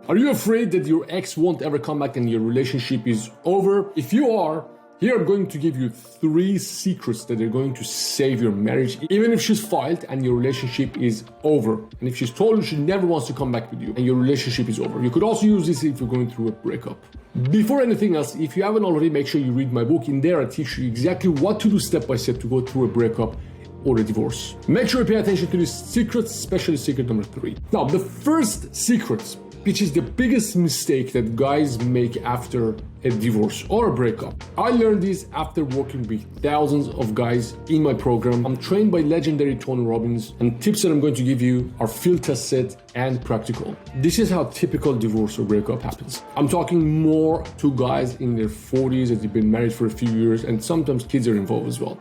Are you afraid that your ex won't ever come back and your relationship is over? If you are, here I'm going to give you 3 secrets that are going to save your marriage, even if she's filed and your relationship is over. And if she's told you she never wants to come back with you and your relationship is over. You could also use this if you're going through a breakup. Before anything else, if you haven't already, make sure you read my book. In there, I teach you exactly what to do step by step to go through a breakup or a divorce. Make sure you pay attention to these secrets, especially secret number 3. Now, the first secret, which is the biggest mistake that guys make after a divorce or a breakup. I learned this after working with thousands of guys in my program. I'm trained by legendary Tony Robbins, and tips that I'm going to give you are field tested and practical. This is how typical divorce or breakup happens. I'm talking more to guys in their 40s that have been married for a few years, and sometimes kids are involved as well.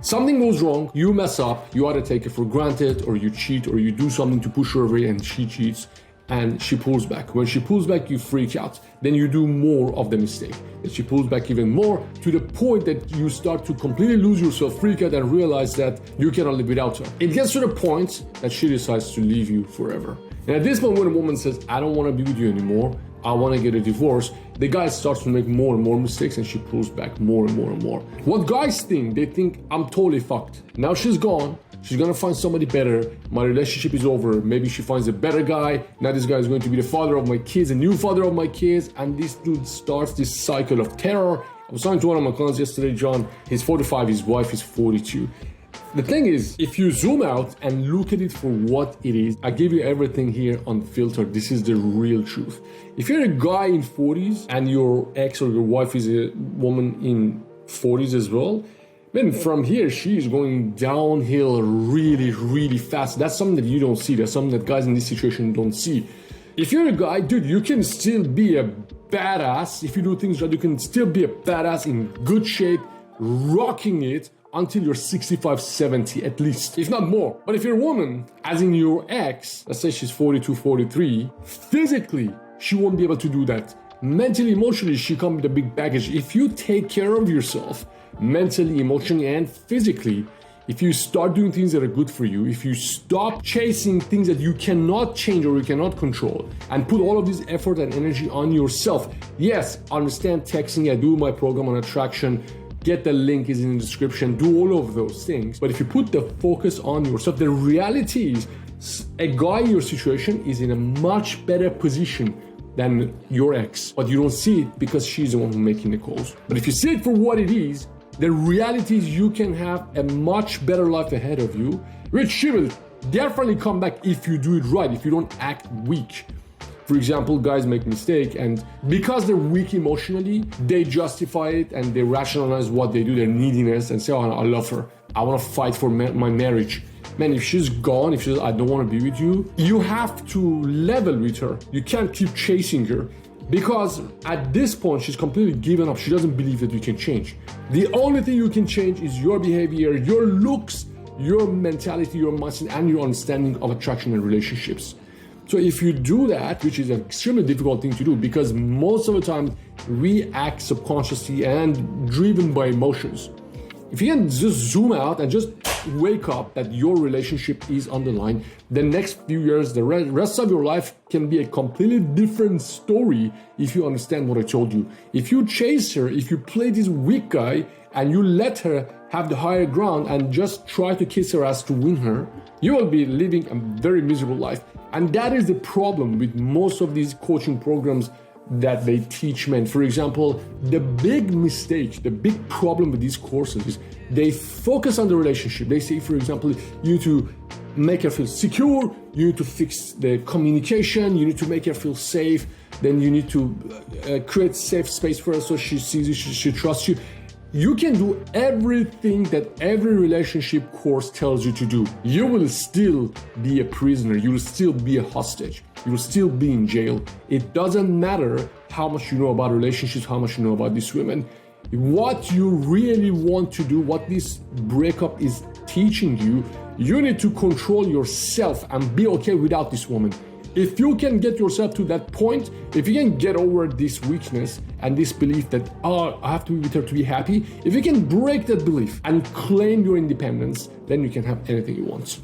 Something goes wrong, you mess up, you either take it for granted, or you cheat, or you do something to push her away and she cheats, and she pulls back. When she pulls back, you freak out. Then you do more of the mistake. And she pulls back even more to the point that you start to completely lose yourself, freak out, and realize that you cannot live without her. It gets to the point that she decides to leave you forever. And at this moment, when a woman says, I don't want to be with you anymore, I want to get a divorce, the guy starts to make more and more mistakes and she pulls back more and more and more. What guys think, they think, I'm totally fucked. Now she's gone. She's gonna find somebody better. My relationship is over. Maybe she finds a better guy. Now this guy is going to be the father of my kids, a new father of my kids. And this dude starts this cycle of terror. I was talking to one of my clients yesterday, John. He's 45, his wife is 42. The thing is, if you zoom out and look at it for what it is, I give you everything here unfiltered. This is the real truth. If you're a guy in 40s and your ex or your wife is a woman in 40s as well, then from here, she is going downhill really, really fast. That's something that you don't see. That's something that guys in this situation don't see. If you're a guy, dude, you can still be a badass. If you do things right, you can still be a badass in good shape, rocking it until you're 65, 70 at least, if not more. But if you're a woman, as in your ex, let's say she's 42, 43, physically, she won't be able to do that. Mentally, emotionally, she comes with a big baggage. If you take care of yourself, mentally, emotionally, and physically, if you start doing things that are good for you, if you stop chasing things that you cannot change or you cannot control, and put all of this effort and energy on yourself. Yes, understand texting. I do my program on attraction. Get the link, is in the description. Do all of those things. But if you put the focus on yourself, the reality is a guy in your situation is in a much better position than your ex. But you don't see it because she's the one who's making the calls. But if you see it for what it is, the reality is you can have a much better life ahead of you, which she will definitely come back if you do it right, if you don't act weak. For example, guys make mistake, and because they're weak emotionally, they justify it and they rationalize what they do, their neediness, and say, oh, I love her. I want to fight for my marriage. Man, if she's gone, if she's, I don't want to be with you, you have to level with her. You can't keep chasing her. Because at this point, she's completely given up. She doesn't believe that you can change. The only thing you can change is your behavior, your looks, your mentality, your mindset, and your understanding of attraction and relationships. So if you do that, which is an extremely difficult thing to do because most of the time we act subconsciously and driven by emotions. If you can just zoom out and just wake up that your relationship is on the line, the next few years, the rest of your life can be a completely different story if you understand what I told you. If you chase her, if you play this weak guy and you let her have the higher ground and just try to kiss her ass to win her, you will be living a very miserable life. And that is the problem with most of these coaching programs that they teach men. For example, the big mistake, the big problem with these courses is they focus on the relationship. They say, for example, you need to make her feel secure, you need to fix the communication, you need to make her feel safe, then you need to create safe space for her so she sees you, she trusts you. You can do everything that every relationship course tells you to do. You will still be a prisoner. You will still be a hostage. You will still be in jail. It doesn't matter how much you know about relationships, how much you know about these women. What you really want to do, what this breakup is teaching you, you need to control yourself and be okay without this woman. If you can get yourself to that point, if you can get over this weakness and this belief that, oh, I have to be with her to be happy, if you can break that belief and claim your independence, then you can have anything you want.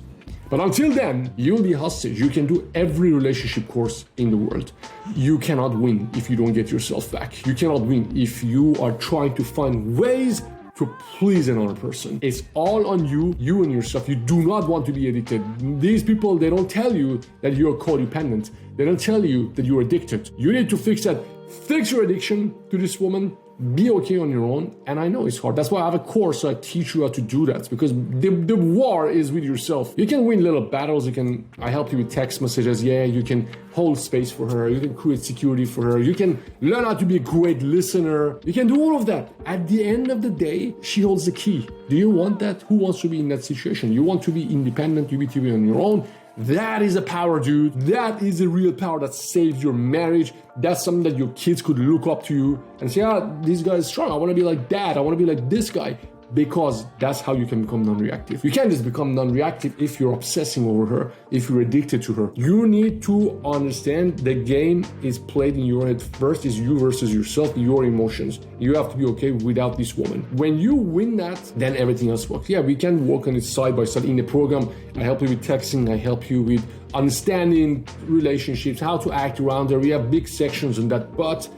But until then, you'll be hostage. You can do every relationship course in the world. You cannot win if you don't get yourself back. You cannot win if you are trying to find ways to please another person. It's all on you and yourself. You do not want to be addicted. These people, they don't tell you that you're codependent. They don't tell you that you're addicted. You need to fix that. Fix your addiction to this woman. Be okay on your own. And I know it's hard. That's why I have a course so I teach you how to do that, because the war is with yourself. You can win little battles. I help you with text messages. Yeah, you can hold space for her. You can create security for her. You can learn how to be a great listener. You can do all of that. At the end of the day, she holds the key. Do you want that? Who wants to be in that situation? You want to be independent. You want to be on your own. That is a power, dude. That is a real power that saves your marriage. That's something that your kids could look up to you and say, this guy is strong. I want to be like dad. I want to be like this guy. Because that's how you can become non-reactive. You can't just become non-reactive if you're obsessing over her, if you're addicted to her. You need to understand the game is played in your head first. Is you versus yourself, your emotions. You have to be okay without this woman. When you win that, then everything else works. Yeah, we can work on it side by side. In the program, I help you with texting. I help you with understanding relationships, how to act around there. We have big sections on that. But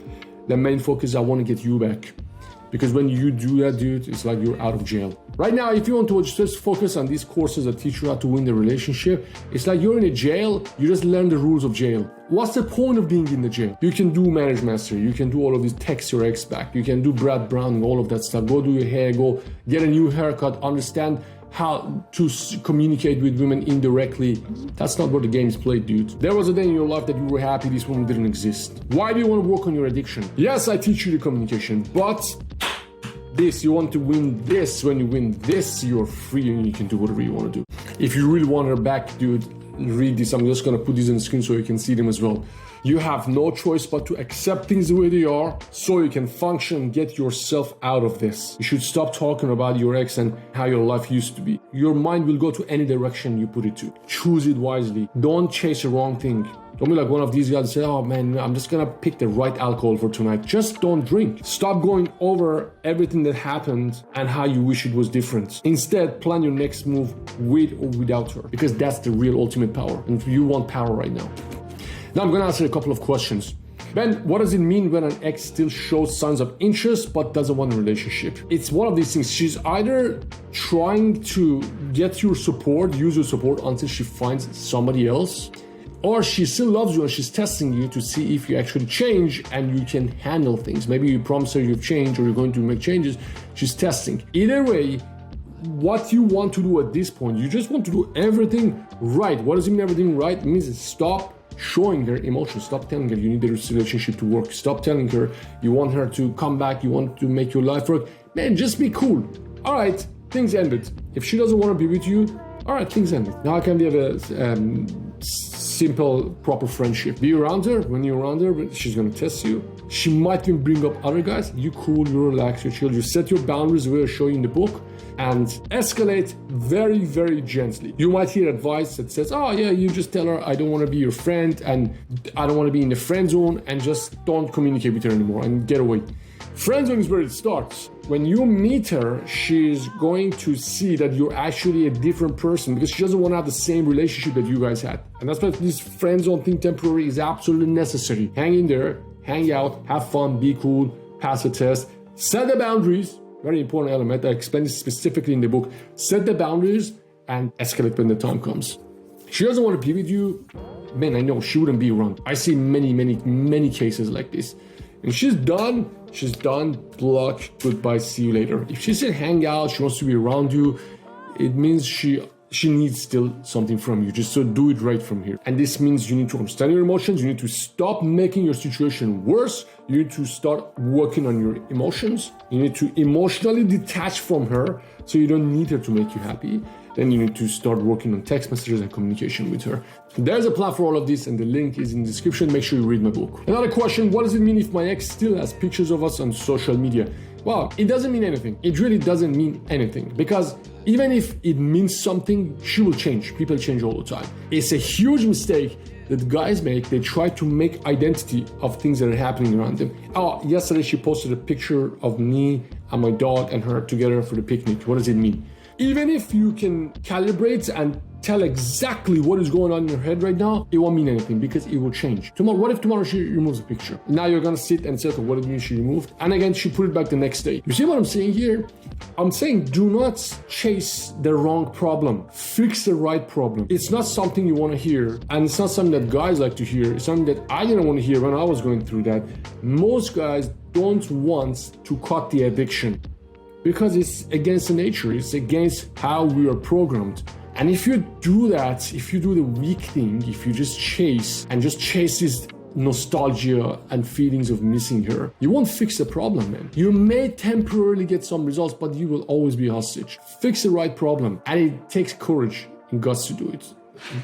the main focus, I want to get you back. Because when you do that, dude, it's like you're out of jail. Right now, if you want to just focus on these courses that teach you how to win the relationship, it's like you're in a jail, you just learn the rules of jail. What's the point of being in the jail? You can do Marriage Mastery, you can do all of these, text your ex back, you can do Brad Brown, all of that stuff. Go do your hair, go get a new haircut, understand how to communicate with women indirectly. That's not what the game is played, dude. There was a day in your life that you were happy this woman didn't exist. Why do you want to work on your addiction? Yes, I teach you the communication, but you want to win this. When you win this, you're free and you can do whatever you want to do. If you really want her back, dude, read this. I'm just gonna put these on the screen so you can see them as well. You have no choice but to accept things the way they are so you can function and get yourself out of this. You should stop talking about your ex and how your life used to be. Your mind will go to any direction you put it to. Choose it wisely. Don't chase the wrong thing. Don't be like one of these guys say, oh man, I'm just gonna pick the right alcohol for tonight. Just don't drink. Stop going over everything that happened and how you wish it was different. Instead, plan your next move with or without her, because that's the real ultimate power. And you want power right now. Now I'm gonna answer a couple of questions. Ben, what does it mean when an ex still shows signs of interest but doesn't want a relationship? It's one of these things. She's either trying to get your support, use your support until she finds somebody else, or she still loves you and she's testing you to see if you actually change and you can handle things. Maybe you promise her you've changed or you're going to make changes. She's testing. Either way, what you want to do at this point, you just want to do everything right. What does it mean everything right? It means stop showing her emotions. Stop telling her you need this relationship to work. Stop telling her you want her to come back, you want to make your life work. Man, just be cool. All right, things ended. If she doesn't want to be with you, all right, things ended. Now can we have a simple, proper friendship? Be around her. When you're around her, she's gonna test you. She might even bring up other guys. You cool, you relax, you chill, you set your boundaries the way I show you in the book, and escalate very, very gently. You might hear advice that says, oh yeah, you just tell her, I don't want to be your friend and I don't want to be in the friend zone, and just don't communicate with her anymore and get away. Friend zone is where it starts. When you meet her, she's going to see that you're actually a different person because she doesn't want to have the same relationship that you guys had. And that's why this friend zone thing temporary is absolutely necessary. Hang in there, hang out, have fun, be cool, pass a test, set the boundaries. Very important element. I explain this specifically in the book. Set the boundaries and escalate when the time comes. She doesn't want to be with you. Man, I know she wouldn't be around. I see many cases like this. And she's done, block, goodbye, see you later. If she said hang out, she wants to be around you, it means she needs still something from you. Just so do it right from here. And this means you need to understand your emotions. You need to stop making your situation worse. You need to start working on your emotions. You need to emotionally detach from her so you don't need her to make you happy. Then you need to start working on text messages and communication with her. There's a plan for all of this and the link is in the description. Make sure you read my book. Another question, what does it mean if my ex still has pictures of us on social media? Well, it doesn't mean anything. It really doesn't mean anything, because even if it means something, she will change. People change all the time. It's a huge mistake that guys make. They try to make identity of things that are happening around them. Oh, yesterday she posted a picture of me and my dog and her together for the picnic. What does it mean? Even if you can calibrate and tell exactly what is going on in your head right now, it won't mean anything because it will change. Tomorrow, what if tomorrow she removes the picture? Now you're gonna sit and say, okay, what did it mean she removed? And again, she put it back the next day. You see what I'm saying here? I'm saying do not chase the wrong problem. Fix the right problem. It's not something you want to hear, and it's not something that guys like to hear. It's something that I didn't want to hear when I was going through that. Most guys don't want to cut the addiction because it's against the nature. It's against how we are programmed. And if you do that, if you do the weak thing, if you just chase this nostalgia and feelings of missing her, you won't fix the problem, man. You may temporarily get some results, but you will always be hostage. Fix the right problem, and it takes courage and guts to do it.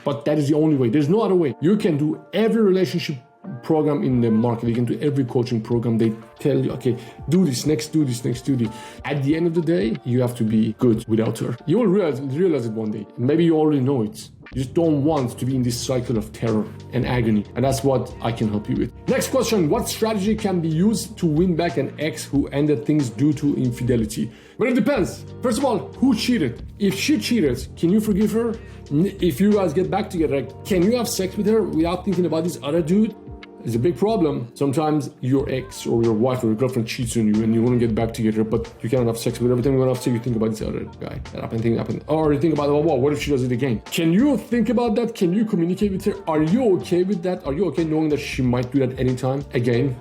But that is the only way. There's no other way. You can do every relationship program in the market. You can do every coaching program. They tell you, okay, do this next, do this next, do this. At the end of the day, you have to be good without her. You will realize it one day. Maybe you already know it. You just don't want to be in this cycle of terror and agony. And that's what I can help you with. Next question, what strategy can be used to win back an ex who ended things due to infidelity? Well, it depends. First of all, who cheated? If she cheated, can you forgive her? If you guys get back together, can you have sex with her without thinking about this other dude? It's a big problem. Sometimes your ex or your wife or your girlfriend cheats on you and you want to get back together, but you cannot have sex with her. Every time you want to have sex, you think about this other guy. That happened. Or you think about, oh, wow, what if she does it again? Can you think about that? Can you communicate with her? Are you okay with that? Are you okay knowing that she might do that anytime again?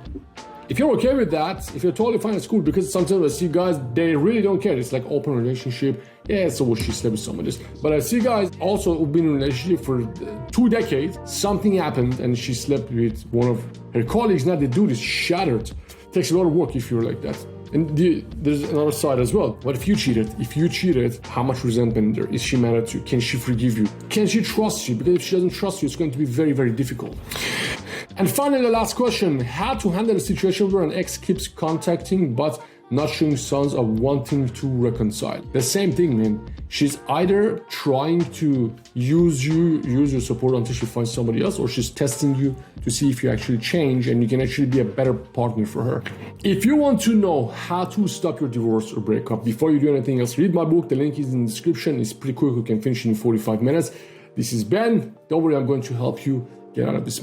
If you're okay with that, if you're totally fine, it's cool, because sometimes I see guys, they really don't care. It's like open relationship. Yeah, so she slept with someone. But I see guys also who've been in a relationship for 2 decades. Something happened and she slept with one of her colleagues. Now the dude is shattered. It takes a lot of work if you're like that. And there's another side as well. What if you cheated? If you cheated, how much resentment there? Is she mad at you? Can she forgive you? Can she trust you? Because if she doesn't trust you, it's going to be very, very difficult. And finally, the last question, how to handle a situation where an ex keeps contacting but not showing signs of wanting to reconcile. The same thing, man. She's either trying to use your support until she finds somebody else, or she's testing you to see if you actually change and you can actually be a better partner for her. If you want to know how to stop your divorce or breakup before you do anything else, read my book. The link is in the description. It's pretty quick. You can finish it in 45 minutes. This is Ben. Don't worry, I'm going to help you get out of this